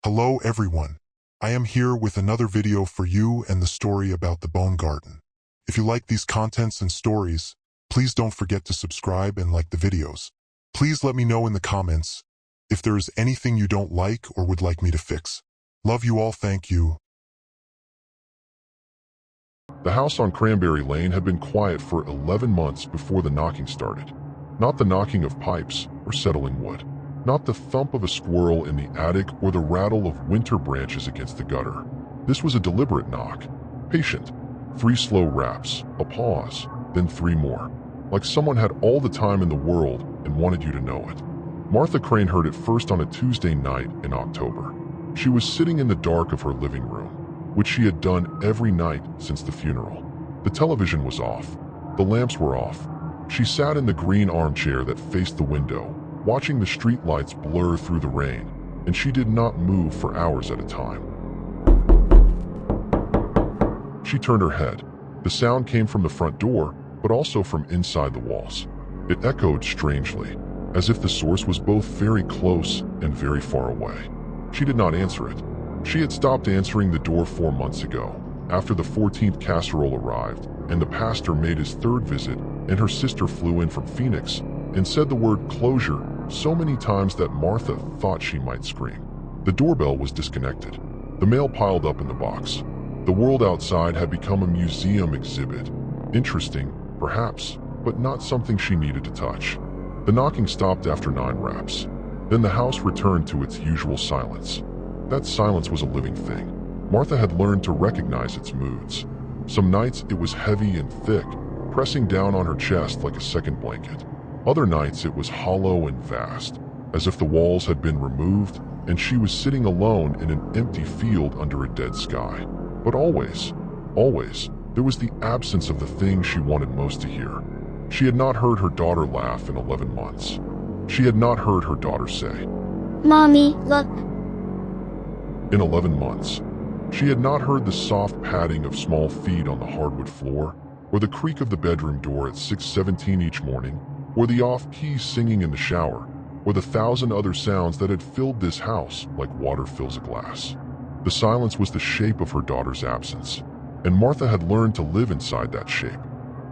Hello everyone. I am here with another video for you and the story about the Bone Garden. If you like these contents and stories, please don't forget to subscribe and like the videos. Please let me know in the comments if there is anything you don't like or would like me to fix. Love you all, thank you. The house on Cranberry Lane had been quiet for 11 months before the knocking started. Not the knocking of pipes or settling wood. Not the thump of a squirrel in the attic or the rattle of winter branches against the gutter. This was a deliberate knock. Patient. 3 slow raps, a pause, then 3 more. Like someone had all the time in the world and wanted you to know it. Martha Crane heard it first on a Tuesday night in October. She was sitting in the dark of her living room, which she had done every night since the funeral. The television was off. The lamps were off. She sat in the green armchair that faced the window, watching the streetlights blur through the rain, and she did not move for hours at a time. She turned her head. The sound came from the front door, but also from inside the walls. It echoed strangely, as if the source was both very close and very far away. She did not answer it. She had stopped answering the door 4 months ago, after the 14th casserole arrived, and the pastor made his 3rd visit, and her sister flew in from Phoenix and said the word closure so many times that Martha thought she might scream. The doorbell was disconnected. The mail piled up in the box. The world outside had become a museum exhibit. Interesting, perhaps, but not something she needed to touch. The knocking stopped after 9 raps. Then the house returned to its usual silence. That silence was a living thing. Martha had learned to recognize its moods. Some nights it was heavy and thick, pressing down on her chest like a second blanket. Other nights it was hollow and vast, as if the walls had been removed and she was sitting alone in an empty field under a dead sky. But always, there was the absence of the thing she wanted most to hear. She had not heard her daughter laugh in 11 months. She had not heard her daughter say, "Mommy, look." in 11 months. She had not heard the soft padding of small feet on the hardwood floor, or the creak of the bedroom door at 6:17 each morning, or the off-key singing in the shower, or the 1,000 other sounds that had filled this house like water fills a glass. The silence was the shape of her daughter's absence, and Martha had learned to live inside that shape.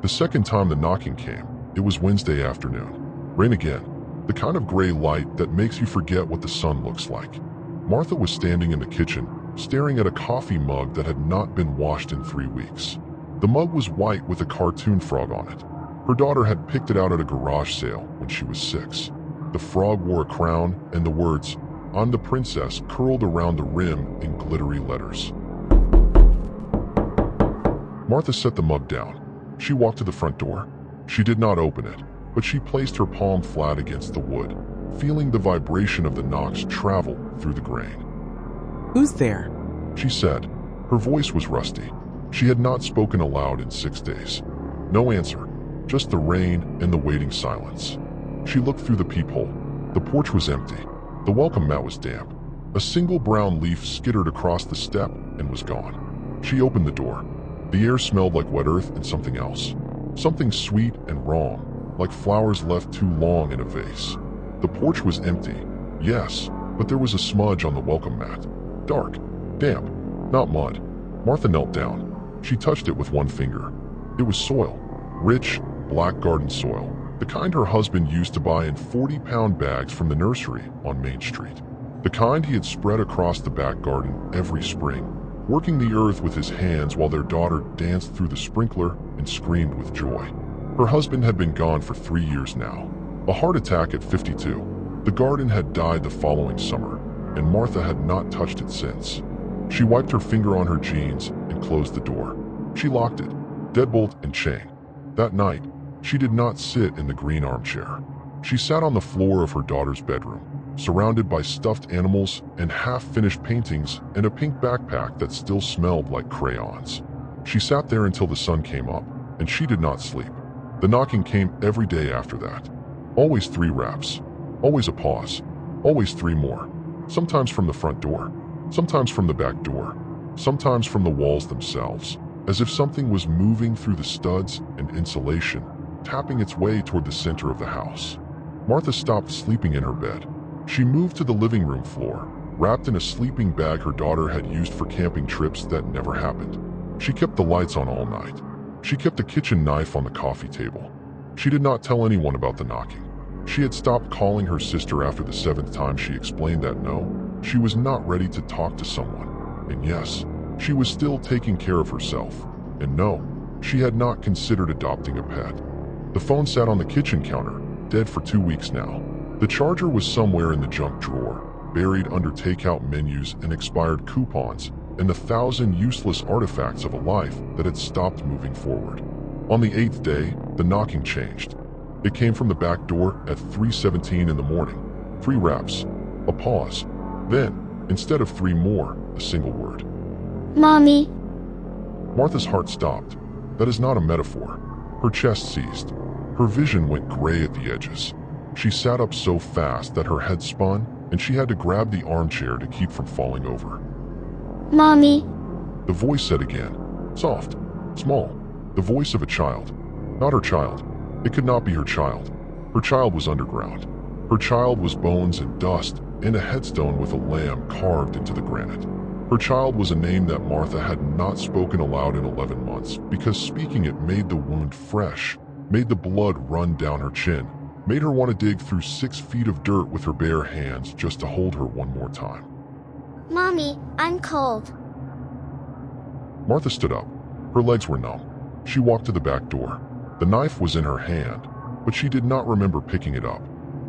The second time the knocking came, it was Wednesday afternoon. Rain again, the kind of gray light that makes you forget what the sun looks like. Martha was standing in the kitchen, staring at a coffee mug that had not been washed in 3 weeks. The mug was white with a cartoon frog on it. Her daughter had picked it out at a garage sale when she was 6. The frog wore a crown, and the words, "I'm the princess," curled around the rim in glittery letters. Martha set the mug down. She walked to the front door. She did not open it, but she placed her palm flat against the wood, feeling the vibration of the knocks travel through the grain. "Who's there?" she said. Her voice was rusty. She had not spoken aloud in 6 days. No answer, just the rain and the waiting silence. She looked through the peephole. The porch was empty. The welcome mat was damp. A single brown leaf skittered across the step and was gone. She opened the door. The air smelled like wet earth and something else. Something sweet and wrong, like flowers left too long in a vase. The porch was empty, yes, but there was a smudge on the welcome mat. Dark, damp, not mud. Martha knelt down. She touched it with one finger. It was soil. Rich, black garden soil. The kind her husband used to buy in 40-pound bags from the nursery on Main Street. The kind he had spread across the back garden every spring, working the earth with his hands while their daughter danced through the sprinkler and screamed with joy. Her husband had been gone for 3 years now. A heart attack at 52. The garden had died the following summer, and Martha had not touched it since. She wiped her finger on her jeans and closed the door. She locked it, deadbolt and chain. That night, she did not sit in the green armchair. She sat on the floor of her daughter's bedroom, surrounded by stuffed animals and half-finished paintings and a pink backpack that still smelled like crayons. She sat there until the sun came up, and she did not sleep. The knocking came every day after that. Always 3 raps, always a pause, always 3 more. Sometimes from the front door, sometimes from the back door, sometimes from the walls themselves, as if something was moving through the studs and insulation, tapping its way toward the center of the house. Martha stopped sleeping in her bed. She moved to the living room floor, wrapped in a sleeping bag her daughter had used for camping trips that never happened. She kept the lights on all night. She kept the kitchen knife on the coffee table. She did not tell anyone about the knocking. She had stopped calling her sister after the 7th time she explained that no, she was not ready to talk to someone. And yes, she was still taking care of herself. And no, she had not considered adopting a pet. The phone sat on the kitchen counter, dead for 2 weeks now. The charger was somewhere in the junk drawer, buried under takeout menus and expired coupons, and the 1,000 useless artifacts of a life that had stopped moving forward. On the 8th day, the knocking changed. It came from the back door at 3:17 in the morning. 3 raps, a pause. Then, instead of 3 more, a single word. Mommy. Martha's heart stopped. That is not a metaphor. Her chest seized. Her vision went gray at the edges. She sat up so fast that her head spun, and she had to grab the armchair to keep from falling over. Mommy. The voice said again, soft, small, the voice of a child. Not her child. It could not be her child. Her child was underground. Her child was bones and dust and a headstone with a lamb carved into the granite. Her child was a name that Martha had not spoken aloud in 11 months because speaking it made the wound fresh, made the blood run down her chin, made her want to dig through 6 feet of dirt with her bare hands just to hold her one more time. Mommy, I'm cold. Martha stood up. Her legs were numb. She walked to the back door. The knife was in her hand, but she did not remember picking it up.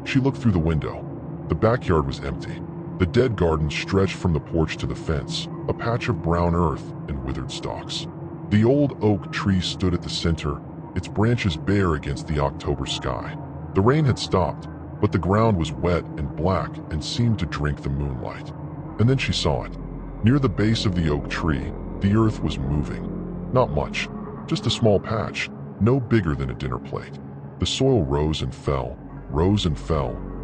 She looked through the window. The backyard was empty. The dead garden stretched from the porch to the fence, a patch of brown earth and withered stalks. The old oak tree stood at the center, its branches bare against the October sky. The rain had stopped, but the ground was wet and black and seemed to drink the moonlight. And then she saw it. Near the base of the oak tree, the earth was moving. Not much, just a small patch, no bigger than a dinner plate. The soil rose and fell,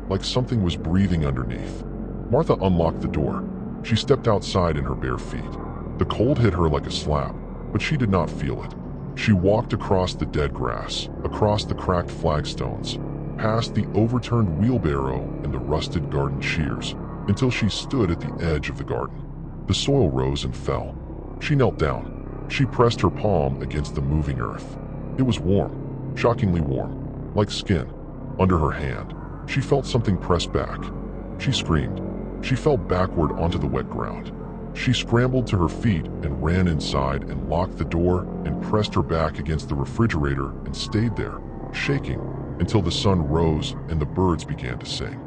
like something was breathing underneath. Martha unlocked the door. She stepped outside in her bare feet. The cold hit her like a slap, but she did not feel it. She walked across the dead grass, across the cracked flagstones, past the overturned wheelbarrow and the rusted garden shears, until she stood at the edge of the garden. The soil rose and fell. She knelt down. She pressed her palm against the moving earth. It was warm, shockingly warm, like skin. Under her hand, she felt something press back. She screamed. She fell backward onto the wet ground. She scrambled to her feet and ran inside and locked the door and pressed her back against the refrigerator and stayed there, shaking, until the sun rose and the birds began to sing.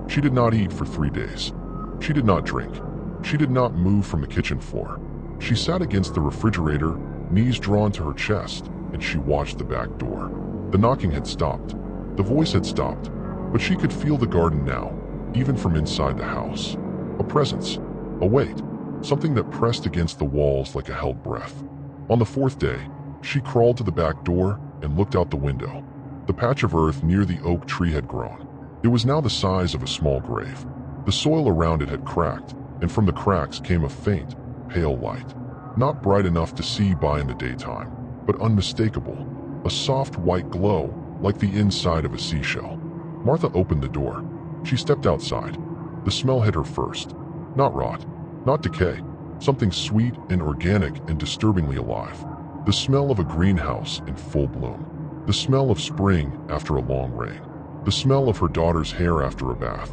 She did not eat for 3 days. She did not drink. She did not move from the kitchen floor. She sat against the refrigerator, knees drawn to her chest, and she watched the back door. The knocking had stopped. The voice had stopped, but she could feel the garden now, even from inside the house. A presence, a weight, something that pressed against the walls like a held breath. On the 4th day, she crawled to the back door and looked out the window. The patch of earth near the oak tree had grown. It was now the size of a small grave. The soil around it had cracked, and from the cracks came a faint, pale light. Not bright enough to see by in the daytime, but unmistakable. A soft white glow, like the inside of a seashell. Martha opened the door. She stepped outside. The smell hit her first. Not rot, not decay. Something sweet and organic and disturbingly alive. The smell of a greenhouse in full bloom. The smell of spring after a long rain. The smell of her daughter's hair after a bath.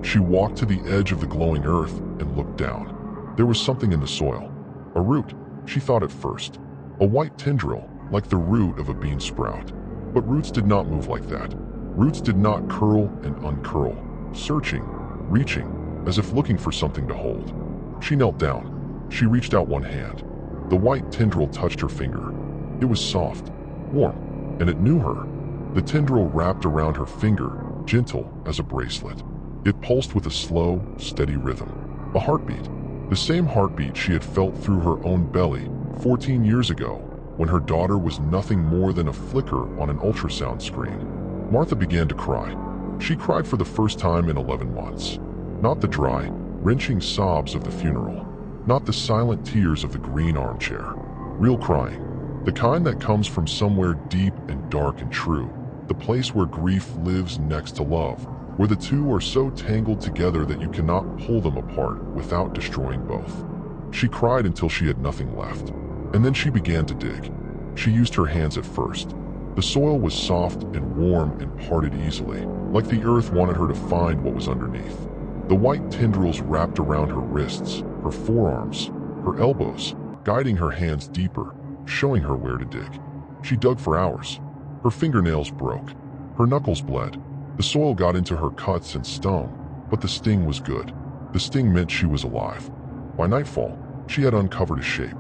She walked to the edge of the glowing earth and looked down. There was something in the soil. A root, she thought at first. A white tendril, like the root of a bean sprout. But roots did not move like that. Roots did not curl and uncurl, searching, reaching, as if looking for something to hold. She knelt down. She reached out one hand. The white tendril touched her finger. It was soft, warm, and it knew her. The tendril wrapped around her finger, gentle as a bracelet. It pulsed with a slow, steady rhythm. A heartbeat. The same heartbeat she had felt through her own belly 14 years ago, when her daughter was nothing more than a flicker on an ultrasound screen. Martha began to cry. She cried for the first time in 11 months. Not the dry, wrenching sobs of the funeral. Not the silent tears of the green armchair. Real crying. The kind that comes from somewhere deep and dark and true. the place where grief lives next to love, where the two are so tangled together that you cannot pull them apart without destroying both. She cried until she had nothing left, and then she began to dig. She used her hands at first. The soil was soft and warm and parted easily, like the earth wanted her to find what was underneath. The white tendrils wrapped around her wrists, her forearms, her elbows, guiding her hands deeper, showing her where to dig. She dug for hours. Her fingernails broke. Her knuckles bled. The soil got into her cuts and stung, but the sting was good. The sting meant she was alive. By nightfall, she had uncovered a shape.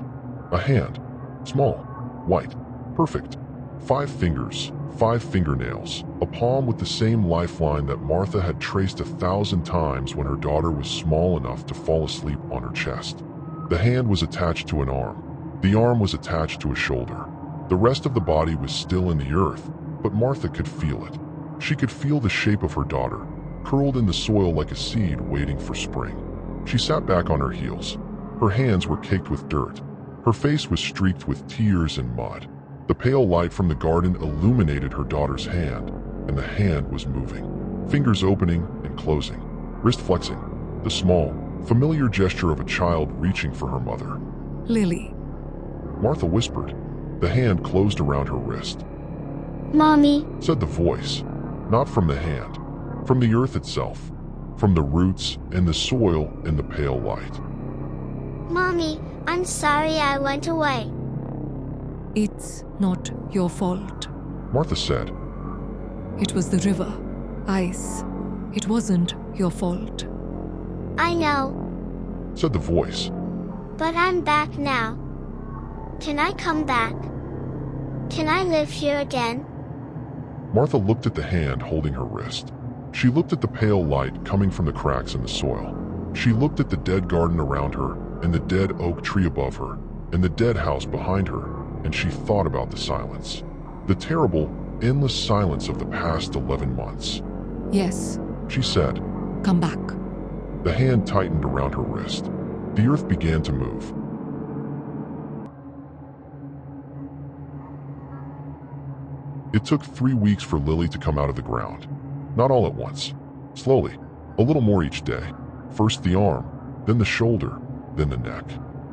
A hand. Small, white, perfect. 5 fingers, 5 fingernails, a palm with the same lifeline that Martha had traced 1,000 times when her daughter was small enough to fall asleep on her chest. The hand was attached to an arm. The arm was attached to a shoulder. The rest of the body was still in the earth, but Martha could feel it. She could feel the shape of her daughter, curled in the soil like a seed waiting for spring. She sat back on her heels. Her hands were caked with dirt. Her face was streaked with tears and mud. The pale light from the garden illuminated her daughter's hand, and the hand was moving. Fingers opening and closing, wrist flexing, the small, familiar gesture of a child reaching for her mother. Lily. Martha whispered. The hand closed around her wrist. Mommy, Said the voice, not from the hand, from the earth itself, from the roots and the soil in the pale light. Mommy, I'm sorry I went away. It's not your fault. Martha said. It was the river. Ice. It wasn't your fault. I know, Said the voice. but I'm back now. Can I come back? Can I live here again? Martha looked at the hand holding her wrist. She looked at the pale light coming from the cracks in the soil. She looked at the dead garden around her, and the dead oak tree above her, and the dead house behind her, and she thought about the silence. The terrible, endless silence of the past 11 months. Yes, She said. come back. The hand tightened around her wrist. The earth began to move. It took 3 weeks for Lily to come out of the ground. Not all at once. Slowly. A little more each day. First the arm, then the shoulder, then the neck.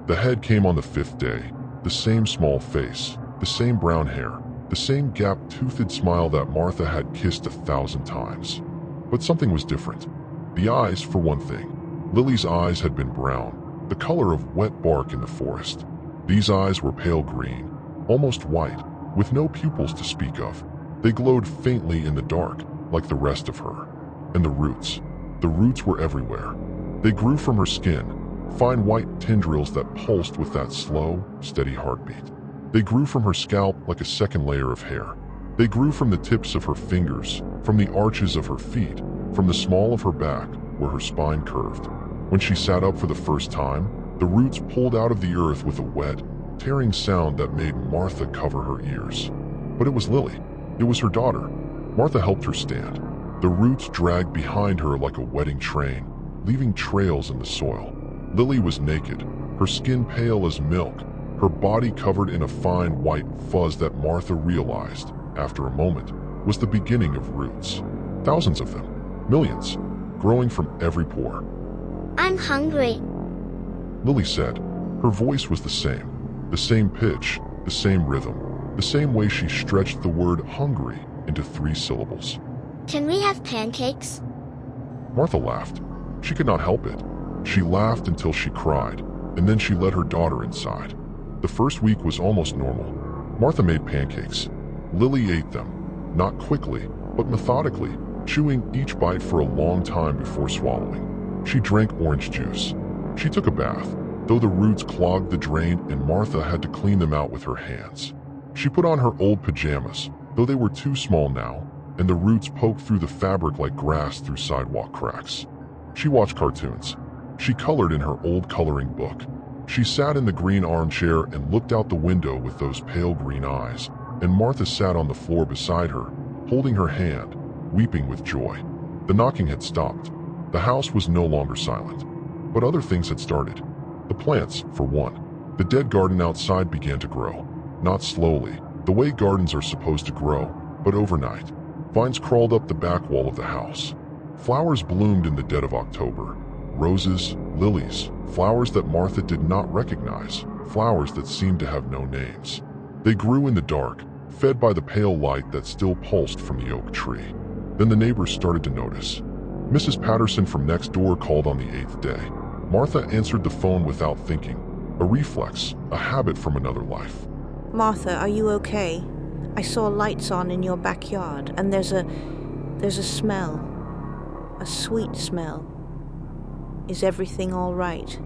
The head came on the 5th day. The same small face, the same brown hair, the same gap-toothed smile that Martha had kissed 1,000 times. But something was different. The eyes, for one thing. Lily's eyes had been brown, the color of wet bark in the forest. These eyes were pale green, almost white, with no pupils to speak of. They glowed faintly in the dark, like the rest of her. And the roots were everywhere. They grew from her skin, fine white tendrils that pulsed with that slow, steady heartbeat. They grew from her scalp like a second layer of hair. They grew from the tips of her fingers, from the arches of her feet, from the small of her back, where her spine curved. When she sat up for the first time, the roots pulled out of the earth with a wet, tearing sound that made Martha cover her ears. But it was Lily. It was her daughter. Martha helped her stand. The roots dragged behind her like a wetting train, leaving trails in the soil. Lily was naked, her skin pale as milk, her body covered in a fine white fuzz that Martha realized, after a moment, was the beginning of roots. Thousands of them, millions, growing from every pore. I'm hungry. Lily said. Her voice was the same pitch, the same rhythm, the same way she stretched the word hungry into 3 syllables. Can we have pancakes? Martha laughed. She could not help it. She laughed until she cried, and then she led her daughter inside. The first week was almost normal. Martha made pancakes. Lily ate them, not quickly, but methodically, chewing each bite for a long time before swallowing. She drank orange juice. She took a bath, though the roots clogged the drain and Martha had to clean them out with her hands. She put on her old pajamas, though they were too small now, and the roots poked through the fabric like grass through sidewalk cracks. She watched cartoons. She colored in her old coloring book. She sat in the green armchair and looked out the window with those pale green eyes, and Martha sat on the floor beside her, holding her hand, weeping with joy. The knocking had stopped. The house was no longer silent. But other things had started. The plants, for one. The dead garden outside began to grow. Not slowly, the way gardens are supposed to grow, but overnight. Vines crawled up the back wall of the house. Flowers bloomed in the dead of October. Roses, lilies, flowers that Martha did not recognize, flowers that seemed to have no names. They grew in the dark, fed by the pale light that still pulsed from the oak tree. Then the neighbors started to notice. Mrs. Patterson from next door called on the 8th day. Martha answered the phone without thinking, a reflex, a habit from another life. Martha, are you okay? I saw lights on in your backyard, and there's a smell. A sweet smell. Is everything all right?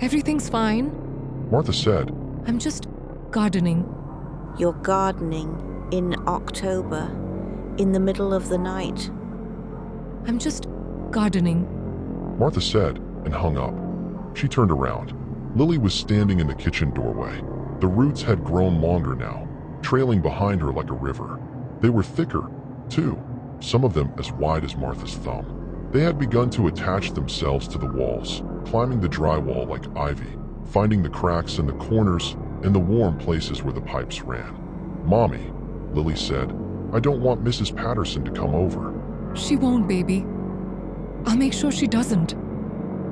Everything's fine. Martha said, I'm just gardening. You're gardening in October, in the middle of the night. I'm just gardening. Martha said, and hung up. She turned around. Lily was standing in the kitchen doorway. The roots had grown longer now, trailing behind her like a river. They were thicker, too, some of them as wide as Martha's thumb. They had begun to attach themselves to the walls, climbing the drywall like ivy, finding the cracks and the corners and the warm places where the pipes ran. Mommy, Lily said, I don't want Mrs. Patterson to come over. She won't, baby. I'll make sure she doesn't.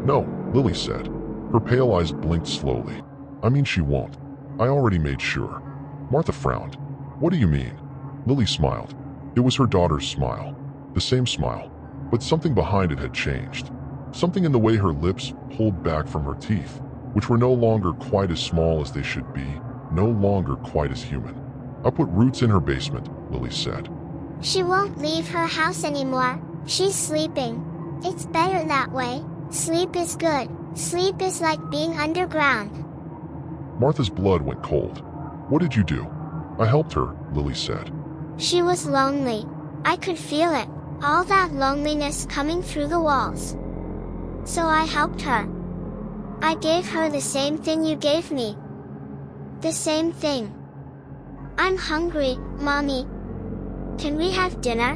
No, Lily said. Her pale eyes blinked slowly. I mean, she won't. I already made sure. Martha frowned. What do you mean? Lily smiled. It was her daughter's smile. The same smile, but something behind it had changed. Something in the way her lips pulled back from her teeth, which were no longer quite as small as they should be, no longer quite as human. I put roots in her basement, Lily said. She won't leave her house anymore. She's sleeping. It's better that way. Sleep is good. Sleep is like being underground. Martha's blood went cold. What did you do? I helped her, Lily said. She was lonely. I could feel it. All that loneliness coming through the walls. So I helped her. I gave her the same thing you gave me. The same thing. I'm hungry, Mommy. Can we have dinner?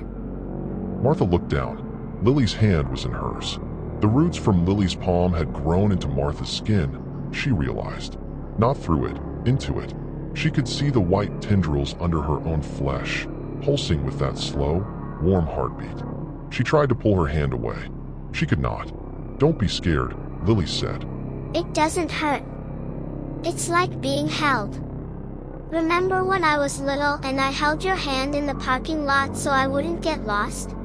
Martha looked down. Lily's hand was in hers. The roots from Lily's palm had grown into Martha's skin, she realized. Not through it, into it. She could see the white tendrils under her own flesh, pulsing with that slow, warm heartbeat. She tried to pull her hand away. She could not. Don't be scared, Lily said. It doesn't hurt. It's like being held. Remember when I was little and I held your hand in the parking lot so I wouldn't get lost?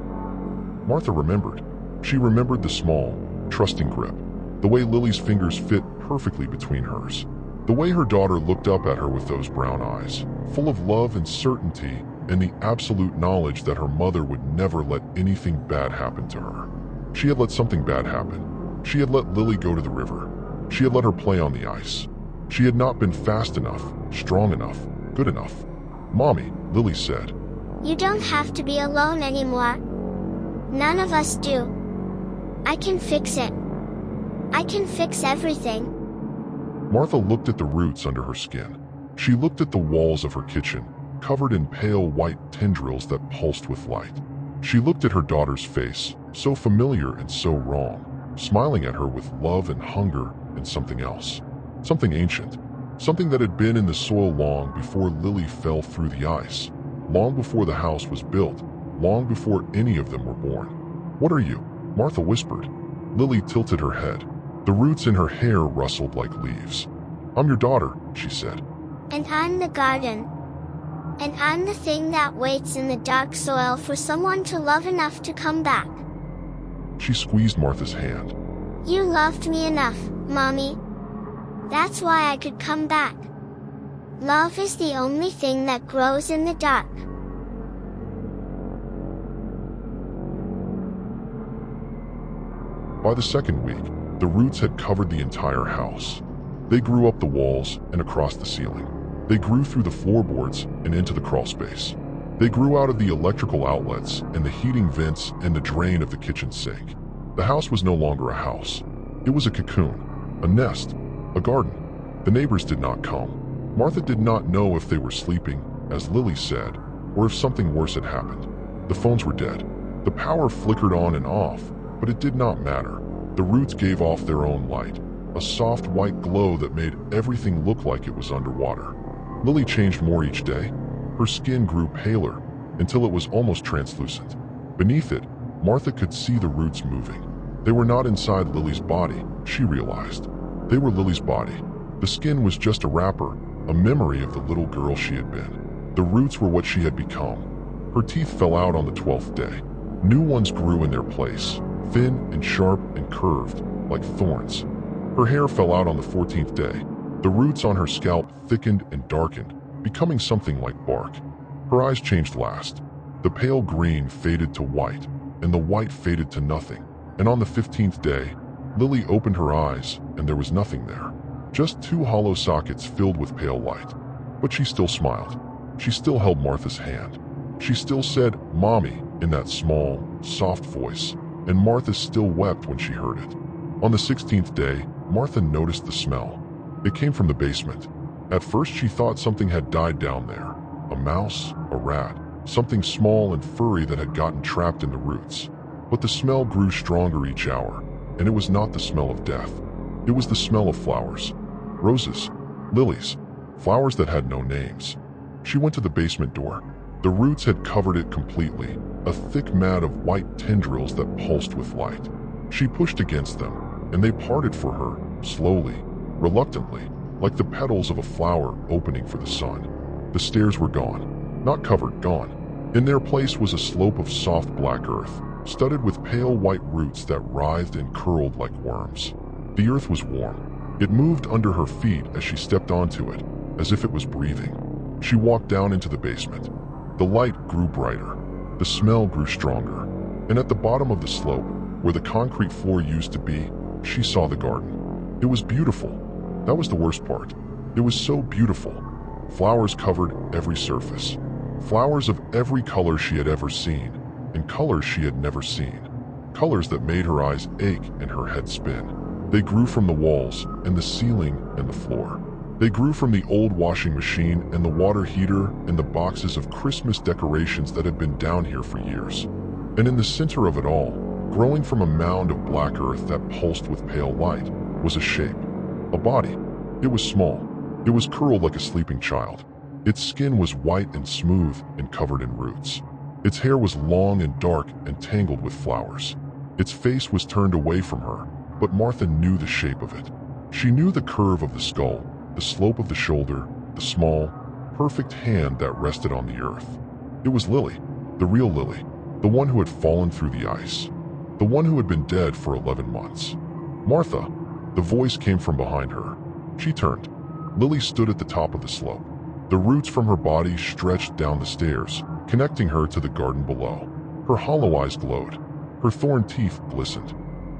Martha remembered. She remembered the small, trusting grip, the way Lily's fingers fit perfectly between hers, the way her daughter looked up at her with those brown eyes, full of love and certainty and the absolute knowledge that her mother would never let anything bad happen to her. She had let something bad happen. She had let Lily go to the river. She had let her play on the ice. She had not been fast enough, strong enough, good enough. Mommy, Lily said. You don't have to be alone anymore. None of us do. I can fix it. I can fix everything. Martha looked at the roots under her skin. She looked at the walls of her kitchen, covered in pale white tendrils that pulsed with light. She looked at her daughter's face, so familiar and so wrong, smiling at her with love and hunger and something else. Something ancient. Something that had been in the soil long before Lily fell through the ice. Long before the house was built. Long before any of them were born. What are you? Martha whispered. Lily tilted her head. The roots in her hair rustled like leaves. I'm your daughter, she said. And I'm the garden. And I'm the thing that waits in the dark soil for someone to love enough to come back. She squeezed Martha's hand. You loved me enough, Mommy. That's why I could come back. Love is the only thing that grows in the dark. By the second week, the roots had covered the entire house. They grew up the walls and across the ceiling. They grew through the floorboards and into the crawl space. They grew out of the electrical outlets and the heating vents and the drain of the kitchen sink. The house was no longer a house. It was a cocoon, a nest, a garden. The neighbors did not come. Martha did not know if they were sleeping, as Lily said, or if something worse had happened. The phones were dead. The power flickered on and off, but it did not matter. The roots gave off their own light, a soft white glow that made everything look like it was underwater. Lily changed more each day. Her skin grew paler until it was almost translucent. Beneath it, Martha could see the roots moving. They were not inside Lily's body, she realized. They were Lily's body. The skin was just a wrapper, a memory of the little girl she had been. The roots were what she had become. Her teeth fell out on the 12th day. New ones grew in their place, thin and sharp and curved, like thorns. Her hair fell out on the 14th day. The roots on her scalp thickened and darkened, becoming something like bark. Her eyes changed last. The pale green faded to white, and the white faded to nothing. And on the 15th day, Lily opened her eyes, and there was nothing there. Just two hollow sockets filled with pale light. But she still smiled. She still held Martha's hand. She still said, "Mommy," in that small, soft voice, and Martha still wept when she heard it. On the 16th day, Martha noticed the smell. It came from the basement. At first she thought something had died down there. A mouse, a rat, something small and furry that had gotten trapped in the roots. But the smell grew stronger each hour, and it was not the smell of death. It was the smell of flowers. Roses, lilies, flowers that had no names. She went to the basement door. The roots had covered it completely, a thick mat of white tendrils that pulsed with light. She pushed against them, and they parted for her, slowly, reluctantly, like the petals of a flower opening for the sun. The stairs were gone. Not covered, gone. In their place was a slope of soft black earth, studded with pale white roots that writhed and curled like worms. The earth was warm. It moved under her feet as she stepped onto it, as if it was breathing. She walked down into the basement. The light grew brighter. The smell grew stronger. And at the bottom of the slope, where the concrete floor used to be, she saw the garden. It was beautiful. That was the worst part. It was so beautiful. Flowers covered every surface. Flowers of every color she had ever seen, and colors she had never seen. Colors that made her eyes ache and her head spin. They grew from the walls and the ceiling and the floor. They grew from the old washing machine and the water heater and the boxes of Christmas decorations that had been down here for years. And in the center of it all, growing from a mound of black earth that pulsed with pale light, was a shape. A body. It was small. It was curled like a sleeping child. Its skin was white and smooth and covered in roots. Its hair was long and dark and tangled with flowers. Its face was turned away from her, but Martha knew the shape of it. She knew the curve of the skull, the slope of the shoulder, the small, perfect hand that rested on the earth. It was Lily, the real Lily, the one who had fallen through the ice, the one who had been dead for 11 months. Martha, the voice came from behind her. She turned. Lily stood at the top of the slope. The roots from her body stretched down the stairs, connecting her to the garden below. Her hollow eyes glowed. Her thorn teeth glistened.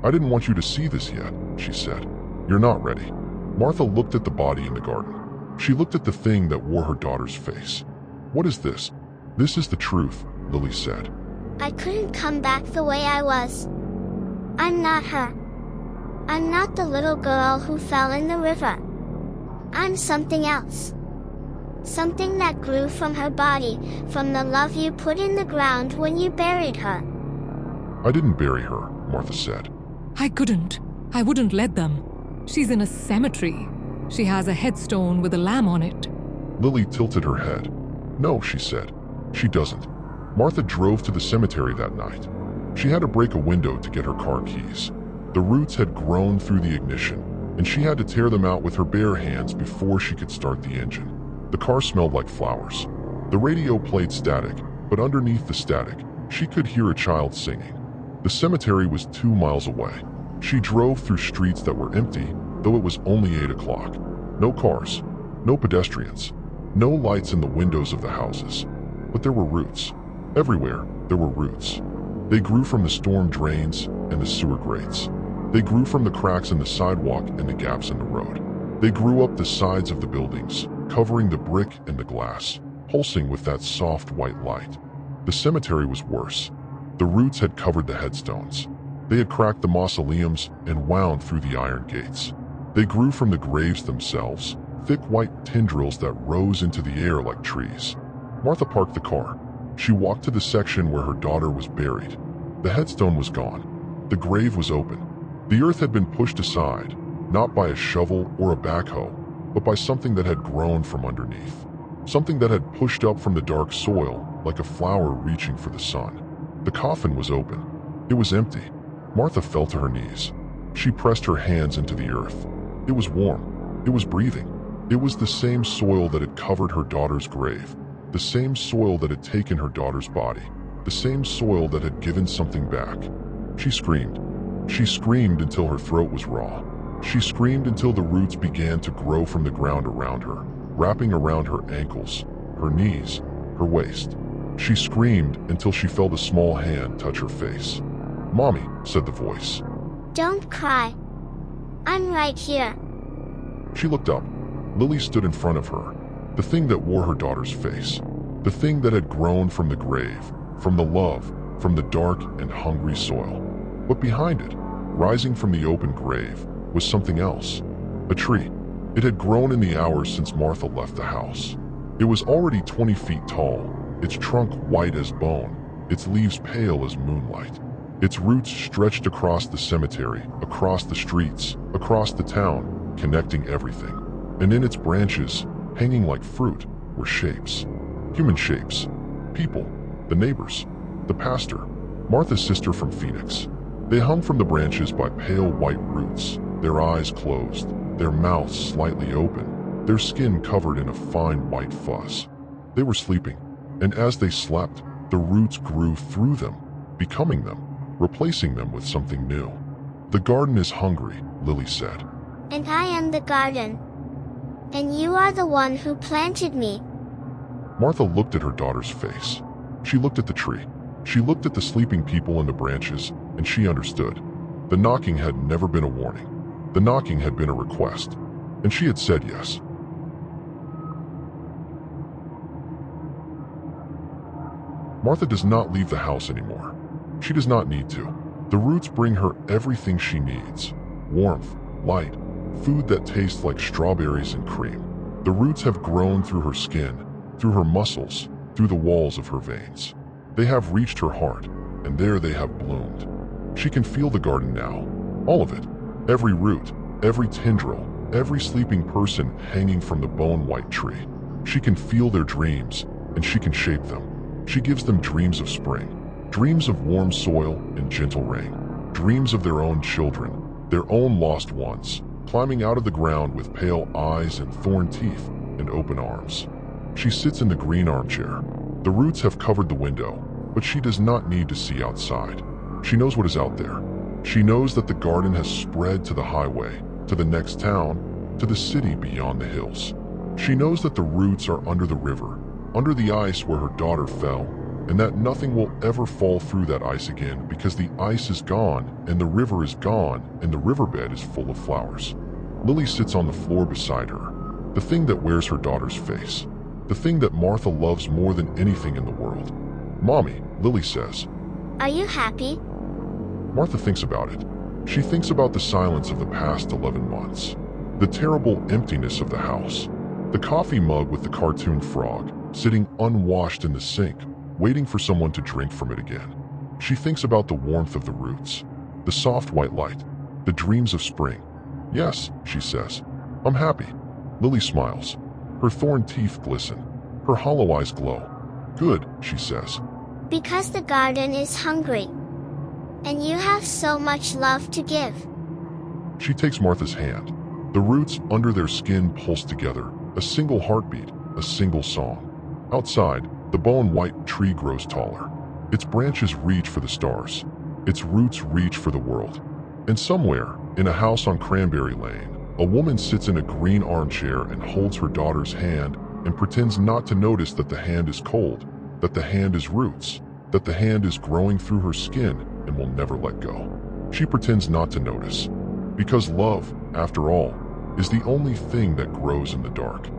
"I didn't want you to see this yet," she said. "You're not ready." Martha looked at the body in the garden. She looked at the thing that wore her daughter's face. "What is this?" "This is the truth," Lily said. I couldn't come back the way I was. I'm not her. I'm not the little girl who fell in the river. I'm something else. Something that grew from her body, from the love you put in the ground when you buried her. "I didn't bury her," Martha said. I couldn't. I wouldn't let them. She's in a cemetery. She has a headstone with a lamb on it. Lily tilted her head. "No," she said. "She doesn't." Martha drove to the cemetery that night. She had to break a window to get her car keys. The roots had grown through the ignition, and she had to tear them out with her bare hands before she could start the engine. The car smelled like flowers. The radio played static, but underneath the static, she could hear a child singing. The cemetery was 2 miles away. She drove through streets that were empty, though it was only 8 o'clock. No cars, no pedestrians, no lights in the windows of the houses. But there were roots. Everywhere, there were roots. They grew from the storm drains and the sewer grates. They grew from the cracks in the sidewalk and the gaps in the road. They grew up the sides of the buildings, covering the brick and the glass, pulsing with that soft white light. The cemetery was worse. The roots had covered the headstones. They had cracked the mausoleums and wound through the iron gates. They grew from the graves themselves, thick white tendrils that rose into the air like trees. Martha parked the car. She walked to the section where her daughter was buried. The headstone was gone. The grave was open. The earth had been pushed aside, not by a shovel or a backhoe, but by something that had grown from underneath. something that had pushed up from the dark soil like a flower reaching for the sun. The coffin was open. It was empty. Martha fell to her knees. She pressed her hands into the earth. It was warm. It was breathing. It was the same soil that had covered her daughter's grave, the same soil that had taken her daughter's body, the same soil that had given something back. She screamed. She screamed until her throat was raw. She screamed until the roots began to grow from the ground around her, wrapping around her ankles, her knees, her waist. She screamed until she felt a small hand touch her face. "Mommy," said the voice. Don't cry. I'm right here. She looked up. Lily stood in front of her, the thing that wore her daughter's face, the thing that had grown from the grave, from the love, from the dark and hungry soil. But behind it, rising from the open grave, was something else. A tree. It had grown in the hours since Martha left the house. It was already 20 feet tall, its trunk white as bone, its leaves pale as moonlight. Its roots stretched across the cemetery, across the streets, across the town, connecting everything. And in its branches, hanging like fruit, were shapes. Human shapes. People. The neighbors. The pastor. Martha's sister from Phoenix. They hung from the branches by pale white roots, their eyes closed, their mouths slightly open, their skin covered in a fine white fuzz. They were sleeping, and as they slept, the roots grew through them, becoming them, replacing them with something new. "The garden is hungry," Lily said. And I am the garden. And you are the one who planted me. Martha looked at her daughter's face. She looked at the tree. She looked at the sleeping people in the branches, and she understood. The knocking had never been a warning. The knocking had been a request, and she had said yes. Martha does not leave the house anymore. She does not need to. The roots bring her everything she needs. Warmth, light, food that tastes like strawberries and cream. The roots have grown through her skin, through her muscles, through the walls of her veins. They have reached her heart, and there they have bloomed. She can feel the garden now, all of it. Every root, every tendril, every sleeping person hanging from the bone-white tree. She can feel their dreams, and she can shape them. She gives them dreams of spring, dreams of warm soil and gentle rain, dreams of their own children, their own lost ones, climbing out of the ground with pale eyes and thorn teeth and open arms. She sits in the green armchair. The roots have covered the window, but she does not need to see outside. She knows what is out there. She knows that the garden has spread to the highway, to the next town, to the city beyond the hills. She knows that the roots are under the river, under the ice where her daughter fell, and that nothing will ever fall through that ice again because the ice is gone and the river is gone and the riverbed is full of flowers. Lily sits on the floor beside her, the thing that wears her daughter's face, the thing that Martha loves more than anything in the world. "Mommy," Lily says. Are you happy? Martha thinks about it. She thinks about the silence of the past 11 months, the terrible emptiness of the house, the coffee mug with the cartoon frog sitting unwashed in the sink, waiting for someone to drink from it again. She thinks about the warmth of the roots, the soft white light, the dreams of spring. "Yes," she says, "I'm happy." Lily smiles. Her thorn teeth glisten. Her hollow eyes glow. "Good," she says. Because the garden is hungry. And you have so much love to give. She takes Martha's hand. The roots under their skin pulse together, a single heartbeat, a single song. Outside, the bone-white tree grows taller. Its branches reach for the stars. Its roots reach for the world. And somewhere, in a house on Cranberry Lane, a woman sits in a green armchair and holds her daughter's hand and pretends not to notice that the hand is cold, that the hand is roots, that the hand is growing through her skin and will never let go. She pretends not to notice, because love, after all, is the only thing that grows in the dark.